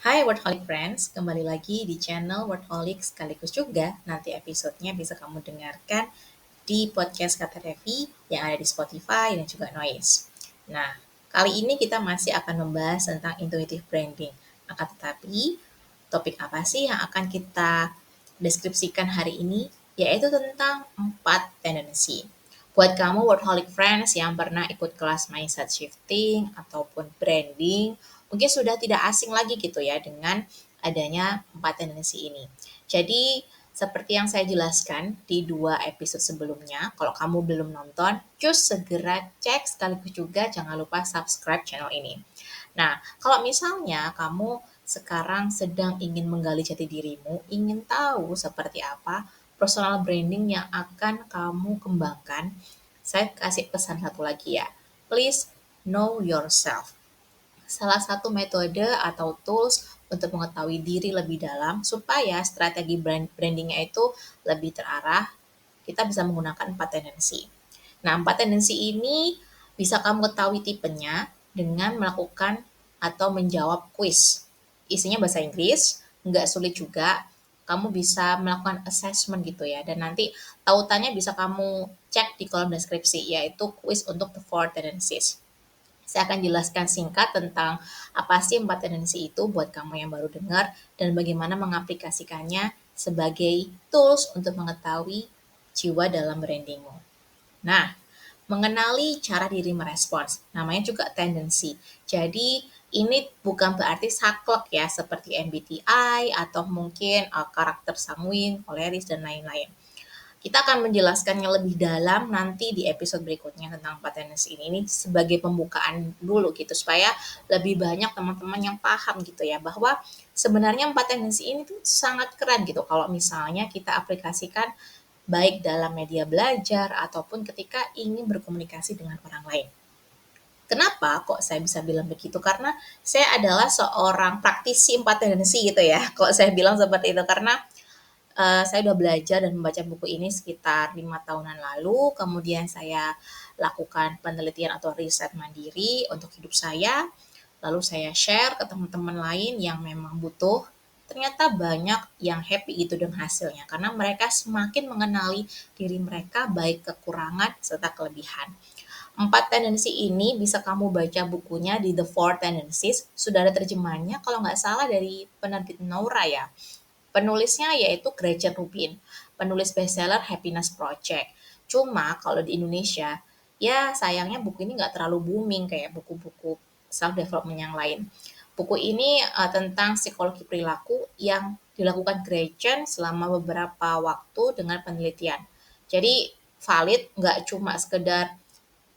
Hai Workaholic Friends, kembali lagi di channel Workaholic sekaligus juga nanti episodenya bisa kamu dengarkan di podcast Kata Revi yang ada di Spotify dan juga Noise. Nah, kali ini kita masih akan membahas tentang intuitive branding. Akan tetapi, topik apa sih yang akan kita deskripsikan hari ini? Yaitu tentang 4 tendensi. Buat kamu workaholic friends yang pernah ikut kelas mindset shifting ataupun branding, mungkin sudah tidak asing lagi gitu ya dengan adanya 4 tendensi ini. Jadi, seperti yang saya jelaskan di 2 episode sebelumnya, kalau kamu belum nonton, cus segera cek sekaligus juga jangan lupa subscribe channel ini. Nah, kalau misalnya kamu sekarang sedang ingin menggali jati dirimu, ingin tahu seperti apa personal branding yang akan kamu kembangkan, saya kasih pesan satu lagi ya. Please know yourself. Salah satu metode atau tools untuk mengetahui diri lebih dalam supaya strategi brandingnya itu lebih terarah, kita bisa menggunakan 4 tendensi. Nah, 4 tendensi ini bisa kamu ketahui tipenya dengan melakukan atau menjawab quiz. Isinya bahasa Inggris, nggak sulit juga. Kamu bisa melakukan assessment gitu ya. Dan nanti tautannya bisa kamu cek di kolom deskripsi, yaitu quiz untuk the 4 tendencies. Saya akan jelaskan singkat tentang apa sih 4 tendensi itu buat kamu yang baru dengar dan bagaimana mengaplikasikannya sebagai tools untuk mengetahui jiwa dalam brandingmu. Nah, mengenali cara diri merespons, namanya juga tendensi. Jadi, ini bukan berarti saklek ya, seperti MBTI atau mungkin karakter sanguin, koleris, dan lain-lain. Kita akan menjelaskannya lebih dalam nanti di episode berikutnya tentang tendensi ini sebagai pembukaan dulu gitu supaya lebih banyak teman-teman yang paham gitu ya bahwa sebenarnya 4 tendensi ini tuh sangat keren gitu kalau misalnya kita aplikasikan baik dalam media belajar ataupun ketika ingin berkomunikasi dengan orang lain. Kenapa kok saya bisa bilang begitu? Karena saya adalah seorang praktisi 4 tendensi gitu ya. Kok saya bilang seperti itu karena saya udah belajar dan membaca buku ini sekitar 5 tahunan lalu. Kemudian saya lakukan penelitian atau riset mandiri untuk hidup saya. Lalu saya share ke teman-teman lain yang memang butuh. Ternyata banyak yang happy gitu dengan hasilnya karena mereka semakin mengenali diri mereka baik kekurangan serta kelebihan. 4 tendensi ini bisa kamu baca bukunya di The Four Tendencies. Sudah ada terjemahannya kalau nggak salah dari penerbit Naura ya. Penulisnya yaitu Gretchen Rubin, penulis bestseller Happiness Project. Cuma kalau di Indonesia, ya sayangnya buku ini nggak terlalu booming kayak buku-buku self-development yang lain. Buku ini tentang psikologi perilaku yang dilakukan Gretchen selama beberapa waktu dengan penelitian. Jadi valid, nggak cuma sekedar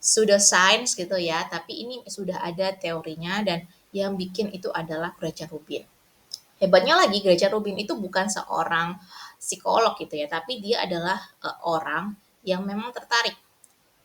sudah science gitu ya, tapi ini sudah ada teorinya dan yang bikin itu adalah Gretchen Rubin. Hebatnya lagi Gretchen Rubin itu bukan seorang psikolog gitu ya, tapi dia adalah orang yang memang tertarik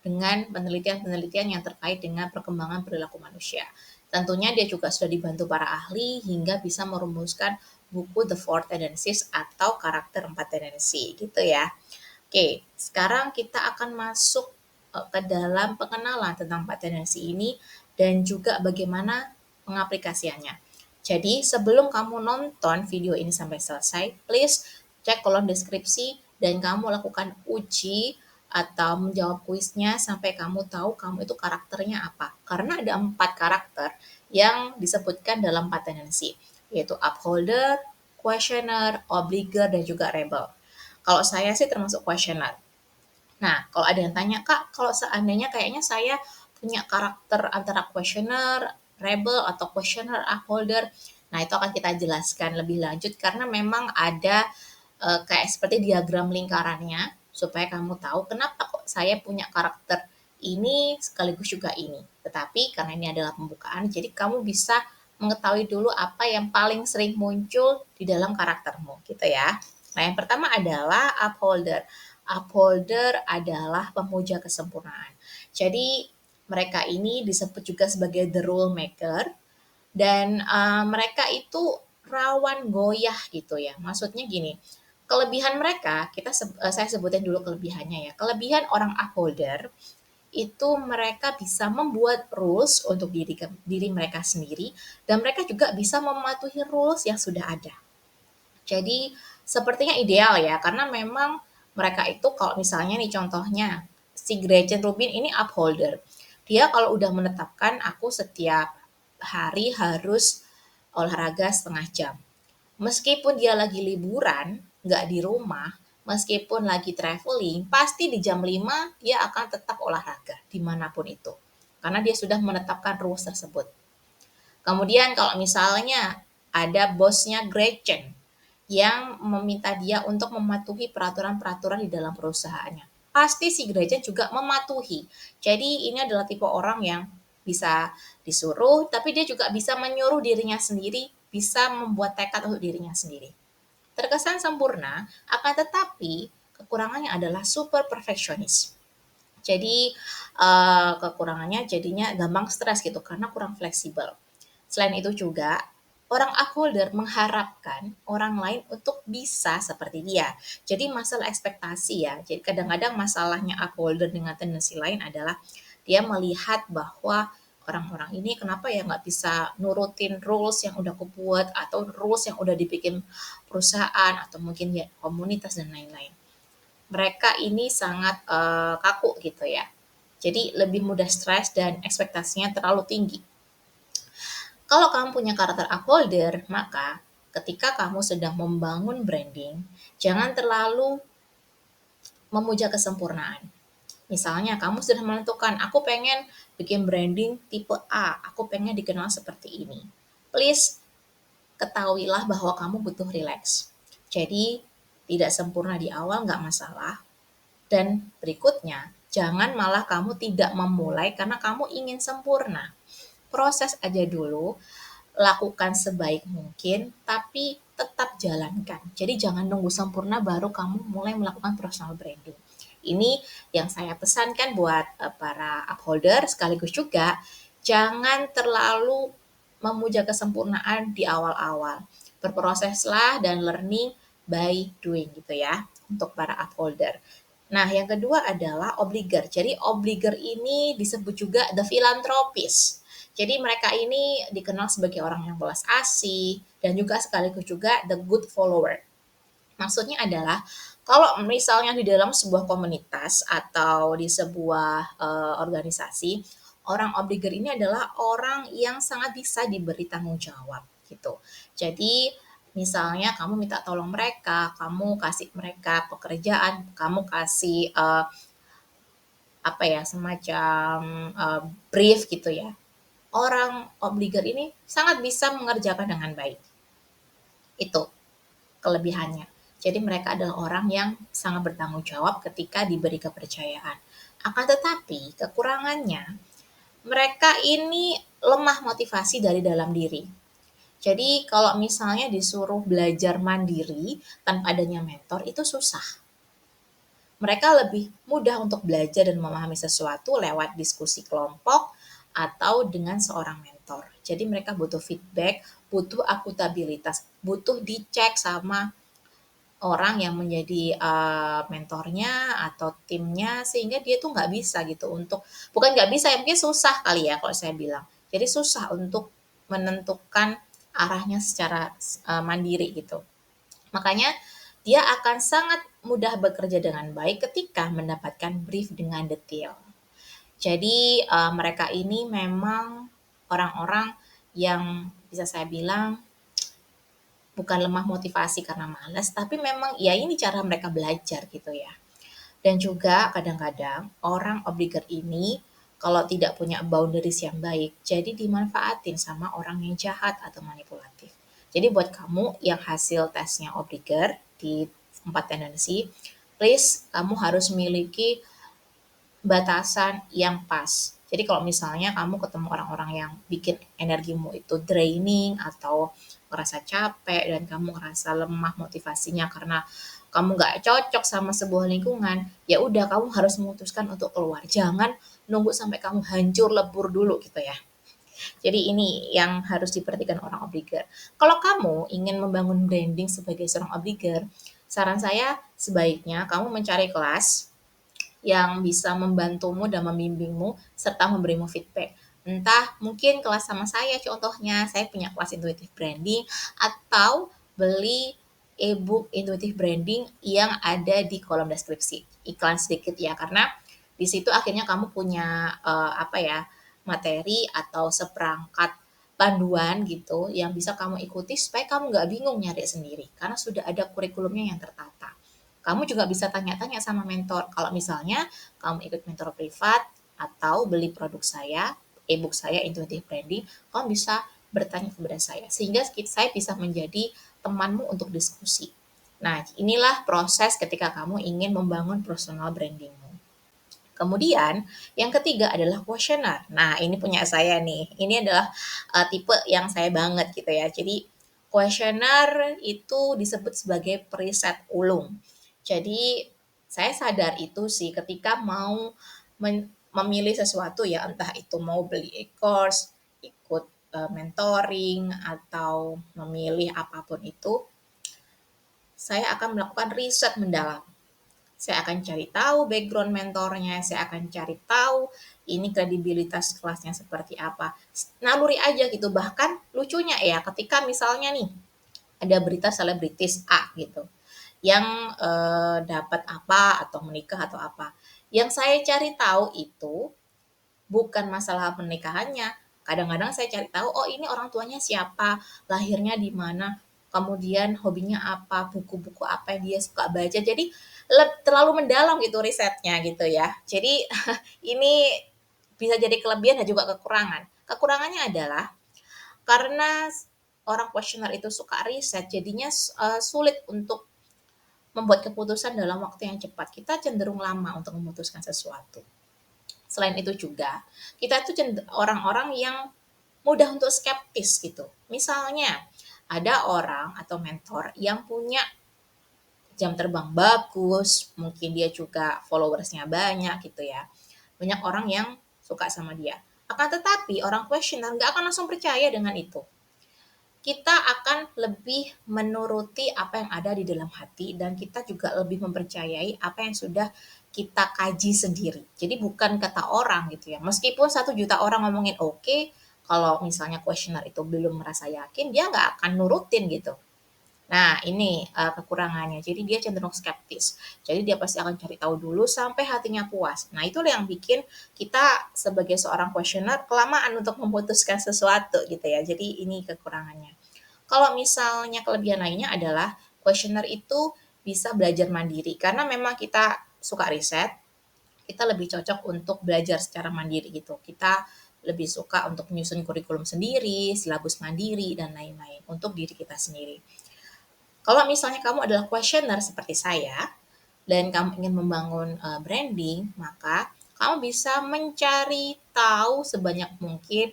dengan penelitian-penelitian yang terkait dengan perkembangan perilaku manusia. Tentunya dia juga sudah dibantu para ahli hingga bisa merumuskan buku The Four Tendencies atau karakter 4 tendensi gitu ya. Oke, sekarang kita akan masuk ke dalam pengenalan tentang 4 tendensi ini dan juga bagaimana pengaplikasiannya. Jadi, sebelum kamu nonton video ini sampai selesai, please cek kolom deskripsi dan kamu lakukan uji atau menjawab kuisnya sampai kamu tahu kamu itu karakternya apa. Karena ada 4 karakter yang disebutkan dalam 4 tendensi, yaitu upholder, questioner, obliger, dan juga rebel. Kalau saya sih termasuk questioner. Nah, kalau ada yang tanya, Kak, kalau seandainya kayaknya saya punya karakter antara questioner, rebel, atau questioner, upholder, nah itu akan kita jelaskan lebih lanjut karena memang ada kayak seperti diagram lingkarannya supaya kamu tahu kenapa kok saya punya karakter ini sekaligus juga ini. Tetapi karena ini adalah pembukaan, jadi kamu bisa mengetahui dulu apa yang paling sering muncul di dalam karaktermu, gitu ya. Nah, yang pertama adalah upholder. Upholder adalah pemuja kesempurnaan. Jadi, mereka ini disebut juga sebagai the rule maker dan mereka itu rawan goyah gitu ya. Maksudnya gini, kelebihan mereka saya sebutin dulu kelebihannya ya. Kelebihan orang upholder itu mereka bisa membuat rules untuk diri mereka sendiri, dan mereka juga bisa mematuhi rules yang sudah ada. Jadi sepertinya ideal ya, karena memang mereka itu kalau misalnya nih contohnya, si Gretchen Rubin ini upholder. Dia kalau udah menetapkan aku setiap hari harus olahraga setengah jam. Meskipun dia lagi liburan, nggak di rumah, meskipun lagi traveling, pasti di jam 5 dia akan tetap olahraga dimanapun itu. Karena dia sudah menetapkan rules tersebut. Kemudian kalau misalnya ada bosnya Gretchen yang meminta dia untuk mematuhi peraturan-peraturan di dalam perusahaannya. Pasti si Gretchen juga mematuhi. Jadi ini adalah tipe orang yang bisa disuruh, tapi dia juga bisa menyuruh dirinya sendiri, bisa membuat tekad untuk dirinya sendiri. Terkesan sempurna, akan tetapi kekurangannya adalah super perfeksionis. Jadi kekurangannya jadinya gampang stres gitu karena kurang fleksibel. Selain itu juga, orang upholder mengharapkan orang lain untuk bisa seperti dia. Jadi masalah ekspektasi ya. Jadi kadang-kadang masalahnya upholder dengan tendensi lain adalah dia melihat bahwa orang-orang ini kenapa ya nggak bisa nurutin rules yang udah kubuat atau rules yang udah dibikin perusahaan atau mungkin ya komunitas dan lain-lain. Mereka ini sangat kaku gitu ya. Jadi lebih mudah stres dan ekspektasinya terlalu tinggi. Kalau kamu punya karakter upholder, maka ketika kamu sedang membangun branding, jangan terlalu memuja kesempurnaan. Misalnya kamu sudah menentukan, aku pengen bikin branding tipe A, aku pengen dikenal seperti ini. Please ketahuilah bahwa kamu butuh relax. Jadi tidak sempurna di awal nggak masalah. Dan berikutnya, jangan malah kamu tidak memulai karena kamu ingin sempurna. Proses aja dulu, lakukan sebaik mungkin, tapi tetap jalankan. Jadi jangan nunggu sempurna baru kamu mulai melakukan personal branding. Ini yang saya pesankan buat para upholder, sekaligus juga jangan terlalu memuja kesempurnaan di awal-awal. Berproseslah dan learning by doing gitu ya untuk para upholder. Nah, yang kedua adalah obliger. Jadi obliger ini disebut juga the philanthropist. Jadi mereka ini dikenal sebagai orang yang belas asih dan juga sekaligus juga the good follower. Maksudnya adalah kalau misalnya di dalam sebuah komunitas atau di sebuah organisasi, orang obliger ini adalah orang yang sangat bisa diberi tanggung jawab gitu. Jadi misalnya kamu minta tolong mereka, kamu kasih mereka pekerjaan, kamu kasih apa ya semacam brief gitu ya. Orang obliger ini sangat bisa mengerjakan dengan baik. Itu kelebihannya. Jadi mereka adalah orang yang sangat bertanggung jawab ketika diberi kepercayaan. Akan tetapi kekurangannya, mereka ini lemah motivasi dari dalam diri. Jadi kalau misalnya disuruh belajar mandiri tanpa adanya mentor itu susah. Mereka lebih mudah untuk belajar dan memahami sesuatu lewat diskusi kelompok atau dengan seorang mentor. Jadi mereka butuh feedback, butuh akuntabilitas, butuh dicek sama orang yang menjadi mentornya atau timnya sehingga dia tuh nggak bisa gitu untuk bukan nggak bisa ya mungkin susah kali ya kalau saya bilang. Jadi susah untuk menentukan arahnya secara mandiri gitu. Makanya dia akan sangat mudah bekerja dengan baik ketika mendapatkan brief dengan detail. Jadi mereka ini memang orang-orang yang bisa saya bilang bukan lemah motivasi karena malas, tapi memang ya ini cara mereka belajar gitu ya. Dan juga kadang-kadang orang obliger ini kalau tidak punya boundaries yang baik, jadi dimanfaatin sama orang yang jahat atau manipulatif. Jadi buat kamu yang hasil tesnya obliger di 4 tendensi, please kamu harus memiliki batasan yang pas. Jadi kalau misalnya kamu ketemu orang-orang yang bikin energimu itu draining atau ngerasa capek dan kamu ngerasa lemah motivasinya karena kamu nggak cocok sama sebuah lingkungan, ya udah kamu harus memutuskan untuk keluar. Jangan nunggu sampai kamu hancur lebur dulu gitu ya. Jadi ini yang harus diperhatikan orang obliger. Kalau kamu ingin membangun branding sebagai seorang obliger, saran saya sebaiknya kamu mencari kelas yang bisa membantumu dan membimbingmu serta memberimu feedback. Entah mungkin kelas sama saya contohnya, saya punya kelas intuitive branding atau beli ebook intuitive branding yang ada di kolom deskripsi. Iklan sedikit ya, karena di situ akhirnya kamu punya materi atau seperangkat panduan gitu yang bisa kamu ikuti supaya kamu nggak bingung nyari sendiri karena sudah ada kurikulumnya yang tertata. Kamu juga bisa tanya-tanya sama mentor. Kalau misalnya kamu ikut mentor privat atau beli produk saya, ebook saya Intuitive Branding, kamu bisa bertanya kepada saya sehingga saya bisa menjadi temanmu untuk diskusi. Nah, inilah proses ketika kamu ingin membangun personal brandingmu. Kemudian yang ketiga adalah kuesioner. Nah, ini punya saya nih. Ini adalah tipe yang saya banget gitu ya. Jadi kuesioner itu disebut sebagai periset ulung. Jadi saya sadar itu sih ketika mau memilih sesuatu ya, entah itu mau beli e-course, ikut mentoring atau memilih apapun itu, saya akan melakukan riset mendalam. Saya akan cari tahu background mentornya, saya akan cari tahu ini kredibilitas kelasnya seperti apa. Naluri aja gitu. Bahkan lucunya ya, ketika misalnya nih ada berita selebritis A gitu, yang dapat apa atau menikah atau apa. Yang saya cari tahu itu bukan masalah pernikahannya. Kadang-kadang saya cari tahu, oh ini orang tuanya siapa, lahirnya di mana, kemudian hobinya apa, buku-buku apa yang dia suka baca. Jadi terlalu mendalam gitu risetnya gitu ya. Jadi ini bisa jadi kelebihan dan juga kekurangan. Kekurangannya adalah karena orang kuesioner itu suka riset, jadinya sulit untuk membuat keputusan dalam waktu yang cepat. Kita cenderung lama untuk memutuskan sesuatu. Selain itu juga, kita itu orang-orang yang mudah untuk skeptis gitu. Misalnya, ada orang atau mentor yang punya jam terbang bagus, mungkin dia juga followersnya banyak gitu ya. Banyak orang yang suka sama dia. Akan tetapi orang questioner nggak akan langsung percaya dengan itu. Kita akan lebih menuruti apa yang ada di dalam hati dan kita juga lebih mempercayai apa yang sudah kita kaji sendiri. Jadi bukan kata orang gitu ya. Meskipun 1 juta orang ngomongin oke, kalau misalnya questioner itu belum merasa yakin, dia nggak akan nurutin gitu. Nah, ini kekurangannya. Jadi dia cenderung skeptis. Jadi dia pasti akan cari tahu dulu sampai hatinya puas. Nah, itulah yang bikin kita sebagai seorang questioner kelamaan untuk memutuskan sesuatu gitu ya. Jadi ini kekurangannya. Kalau misalnya kelebihan lainnya adalah questioner itu bisa belajar mandiri karena memang kita suka riset, kita lebih cocok untuk belajar secara mandiri gitu. Kita lebih suka untuk menyusun kurikulum sendiri, silabus mandiri, dan lain-lain untuk diri kita sendiri. Kalau misalnya kamu adalah questioner seperti saya dan kamu ingin membangun branding, maka kamu bisa mencari tahu sebanyak mungkin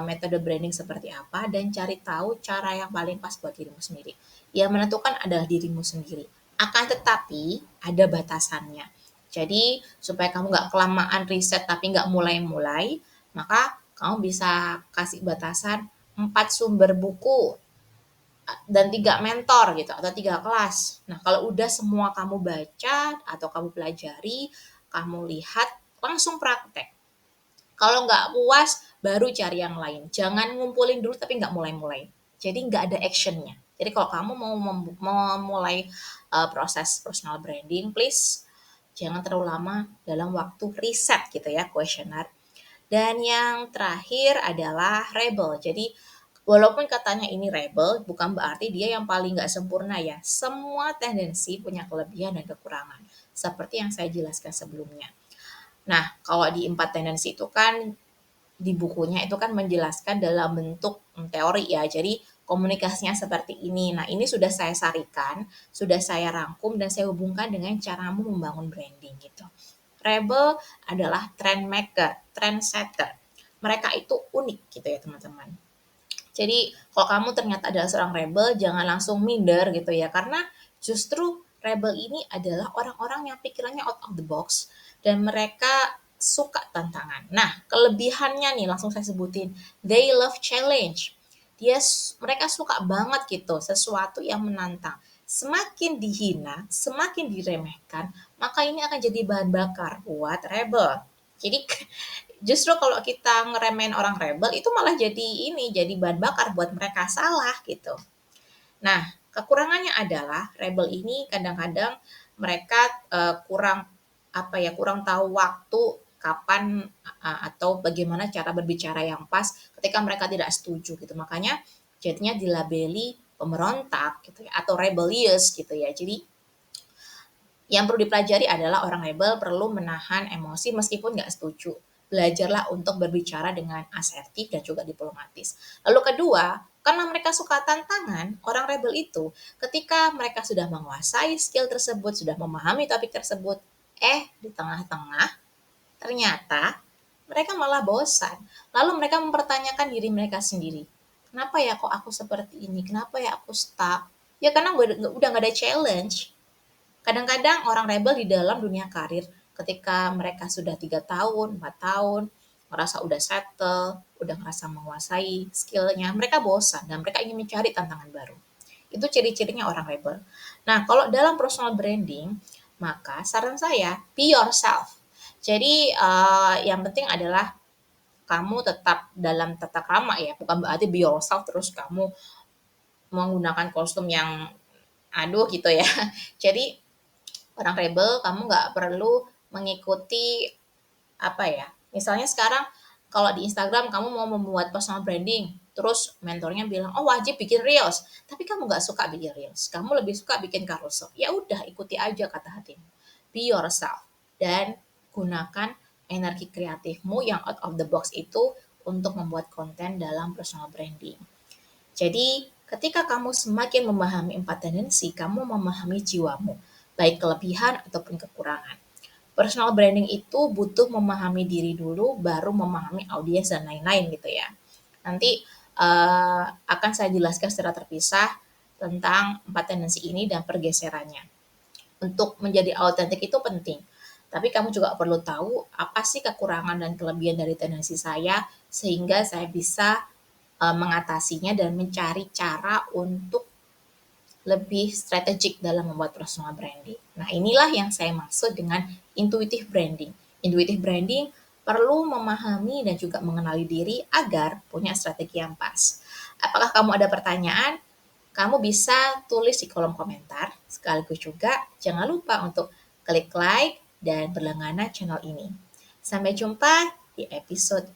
metode branding seperti apa dan cari tahu cara yang paling pas buat dirimu sendiri. Yang menentukan adalah dirimu sendiri. Akan tetapi ada batasannya. Jadi supaya kamu nggak kelamaan riset tapi nggak mulai-mulai, maka kamu bisa kasih batasan 4 sumber buku dan 3 mentor gitu atau 3 kelas. Nah, kalau udah semua kamu baca atau kamu pelajari, kamu lihat, langsung praktek. Kalau nggak puas, baru cari yang lain. Jangan ngumpulin dulu tapi nggak mulai-mulai. Jadi nggak ada actionnya. Jadi kalau kamu mau memulai proses personal branding, please jangan terlalu lama dalam waktu riset gitu ya, questionnaire. Dan yang terakhir adalah rebel. Jadi walaupun katanya ini rebel, bukan berarti dia yang paling nggak sempurna ya. Semua tendensi punya kelebihan dan kekurangan. Seperti yang saya jelaskan sebelumnya. Nah, kalau di 4 tendensi itu kan di bukunya itu kan menjelaskan dalam bentuk teori ya. Jadi komunikasinya seperti ini. Nah, ini sudah saya sarikan, sudah saya rangkum dan saya hubungkan dengan caramu membangun branding gitu. Rebel adalah trend maker, trendsetter. Mereka itu unik gitu ya teman-teman. Jadi kalau kamu ternyata adalah seorang rebel, jangan langsung minder gitu ya. Karena justru rebel ini adalah orang-orang yang pikirannya out of the box dan mereka suka tantangan. Nah, kelebihannya nih langsung saya sebutin. They love challenge. Mereka suka banget gitu sesuatu yang menantang. Semakin dihina, semakin diremehkan, maka ini akan jadi bahan bakar buat rebel. Jadi justru kalau kita ngeremehin orang rebel itu malah jadi bahan bakar buat mereka salah gitu. Nah, kekurangannya adalah rebel ini kadang-kadang mereka kurang kurang tahu waktu kapan atau bagaimana cara berbicara yang pas ketika mereka tidak setuju gitu. Makanya jadinya dilabeli pemberontak gitu ya atau rebellious gitu ya. Jadi yang perlu dipelajari adalah orang rebel perlu menahan emosi meskipun nggak setuju. Belajarlah untuk berbicara dengan asertif dan juga diplomatis. Lalu kedua, karena mereka suka tantangan, orang rebel itu ketika mereka sudah menguasai skill tersebut, sudah memahami topik tersebut, di tengah-tengah ternyata mereka malah bosan. Lalu mereka mempertanyakan diri mereka sendiri. Kenapa ya kok aku seperti ini? Kenapa ya aku stuck? Ya karena udah nggak ada challenge. Kadang-kadang orang rebel di dalam dunia karir ketika mereka sudah 3 tahun, 4 tahun, merasa udah settle, udah merasa menguasai skillnya, mereka bosan dan mereka ingin mencari tantangan baru. Itu ciri-cirinya orang rebel. Nah, kalau dalam personal branding, maka saran saya, be yourself. Jadi, yang penting adalah kamu tetap dalam tata krama ya, bukan berarti be yourself terus kamu menggunakan kostum yang aduh gitu ya. Jadi orang rebel kamu nggak perlu mengikuti apa ya, misalnya sekarang kalau di Instagram kamu mau membuat personal branding, terus mentornya bilang, oh wajib bikin reels, tapi kamu nggak suka bikin reels, kamu lebih suka bikin carousel, ya udah ikuti aja kata hatimu, be yourself, dan gunakan energi kreatifmu yang out of the box itu untuk membuat konten dalam personal branding. Jadi, ketika kamu semakin memahami 4 tendensi, kamu memahami jiwamu, baik kelebihan ataupun kekurangan. Personal branding itu butuh memahami diri dulu, baru memahami audiens dan lain-lain gitu ya. Nanti akan saya jelaskan secara terpisah tentang 4 tendensi ini dan pergeserannya. Untuk menjadi autentik itu penting. Tapi kamu juga perlu tahu apa sih kekurangan dan kelebihan dari tendensi saya sehingga saya bisa mengatasinya dan mencari cara untuk lebih strategik dalam membuat personal branding. Nah, inilah yang saya maksud dengan intuitive branding. Intuitive branding perlu memahami dan juga mengenali diri agar punya strategi yang pas. Apakah kamu ada pertanyaan? Kamu bisa tulis di kolom komentar. Sekaligus juga jangan lupa untuk klik like dan berlangganan channel ini. Sampai jumpa di episode berikutnya.